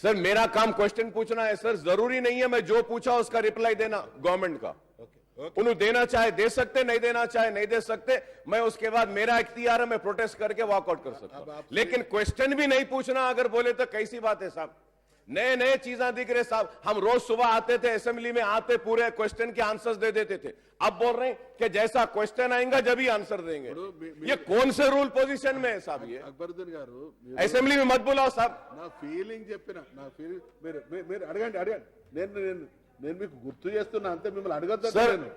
Sir मेरा काम question पूछना है सर, जरूरी नहीं है मैं जो पूछा उसका रिप्लाई देना गवर्नमेंट का। उन्हें देना चाहे दे सकते, नहीं देना चाहे नहीं दे सकते, मैं उसके बाद मेरा इख्तियार है, मैं प्रोटेस्ट करके वॉकआउट कर सकता हूं। लेकिन क्वेश्चन भी नहीं पूछना अगर बोले तो कैसी बात है साहब? नए नए चीजें दिख रहे साहब। हम रोज सुबह आते थे असेंबली में, आते पूरे क्वेश्चन के आंसर्स दे देते थे। अब बोल रहे हैं कि जैसा क्वेश्चन आएगा जब ही आंसर देंगे। ये कौन से रूल पोजीशन में है साहब? ये अकबरुद्दीन गारू असेंबली में मत बुलाओ साहब। నా ఫీలింగ్ చెప్పిన నా ఫీలింగ్ మీరు అడగండి నేను మీకు గుర్తు చేస్తున్నా అంతే, మిమ్మల్ని అడగొద్దు నేను।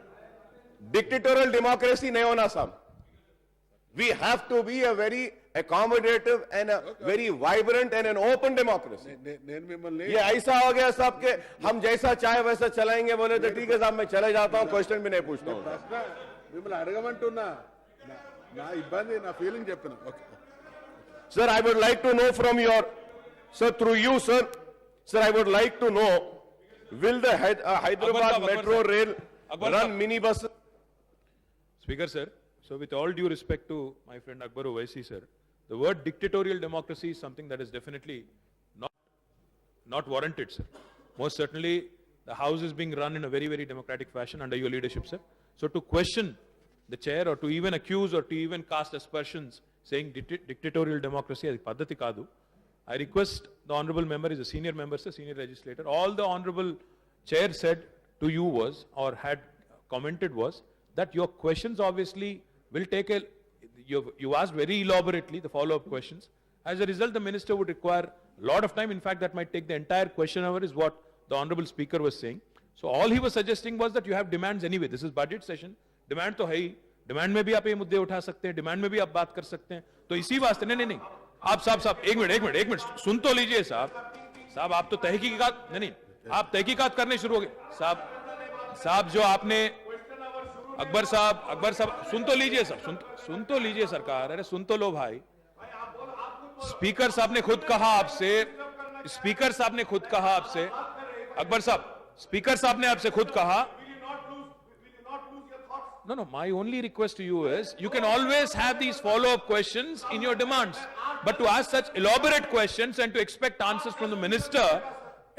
डिक्टेटोरियल डेमोक्रेसी नहीं होना साहब। We have to be a very accommodative and a very vibrant and an open democracy. నేను మిమ్మల్ని ये ऐसा हो गया साहब के हम जैसा चाहे वैसा चलाएंगे, बोले तो ठीक है साहब मैं चले जाता हूँ, क्वेश्चन भी नहीं पूछता हूँ। ప్రశ్న మిమ్మల్ని అడగమంటున్నా, నా ఇబ్బంది నా ఫీలింగ్ చెప్పిన। Okay Sir, I would like to know from your, sir, through you, sir, I would like to know, will the Hyderabad Metro Rail run minibus? Speaker sir, so with all due respect to my friend Akbar Owaisi sir, the word dictatorial democracy is something that is definitely not warranted sir. Most certainly the house is being run in a very, very democratic fashion under your leadership sir. So to question the chair or to even accuse or to even cast aspersions saying dictatorial democracy as paddhati kadu, I request the honorable member is a senior member sir, senior legislator. All the honorable chair said to you was, or had commented was, that your questions obviously will take a, you asked very elaborately the follow-up questions. As a result, the minister would require a lot of time. In fact, that might take the entire question hour is what the honorable speaker was saying. So all he was suggesting was that you have demands anyway. This is budget session. Demand तो है ही, demand में भी आप ये मुद्दे उठा सकते हैं, डिमांड में भी आप बात कर सकते हैं। तो इसी वास्ते नहीं आप साहब एक मिनट सुन तो लीजिए साहब आप तो तहकीकात नहीं आप तहकीकात करने शुरू हो गए साहब जो आपने अकबर साहब सुन तो लीजिए सुन तो लीजिए सरकार, अरे सुन तो लो भाई। स्पीकर साहब ने खुद कहा आपसे अकबर साहब, स्पीकर साहब ने आपसे खुद कहा। No, my only request to you is, you can always have these follow-up questions in your demands, but to ask such elaborate questions and to expect answers from the minister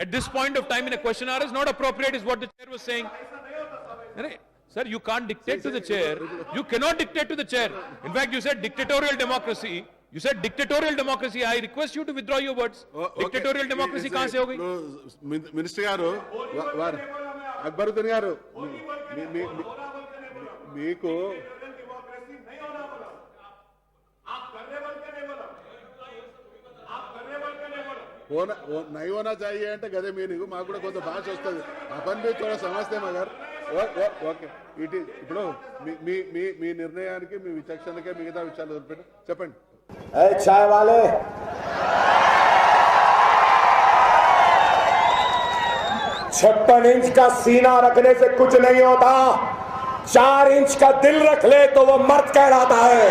at this point of time in a question hour is not appropriate, is what the chair was saying. Sir, you can't dictate to the chair. You cannot dictate to the chair. In fact, you said dictatorial democracy. I request you to withdraw your words. Dictatorial democracy कहाँ से हो गई? Minister గారు అక్బరుద్దీన్ గారు మీకు नहीं होना चाहिए అంటే గదే మీనింగ్ మాకు కూడా కొంత భాష వస్తుంది अपन भी थोड़ा समझते मगर ఓకే ఇప్పుడు మీ నిర్ణయానికి మీ విచక్షణకే మిగతా విషయాలు వదిలిపెట్టి చెప్పండి। चाय वाले 56 इंच का सीना रखने से कुछ नहीं होता, 4 इंच का दिल रख ले तो वो मर्द कहलाता है।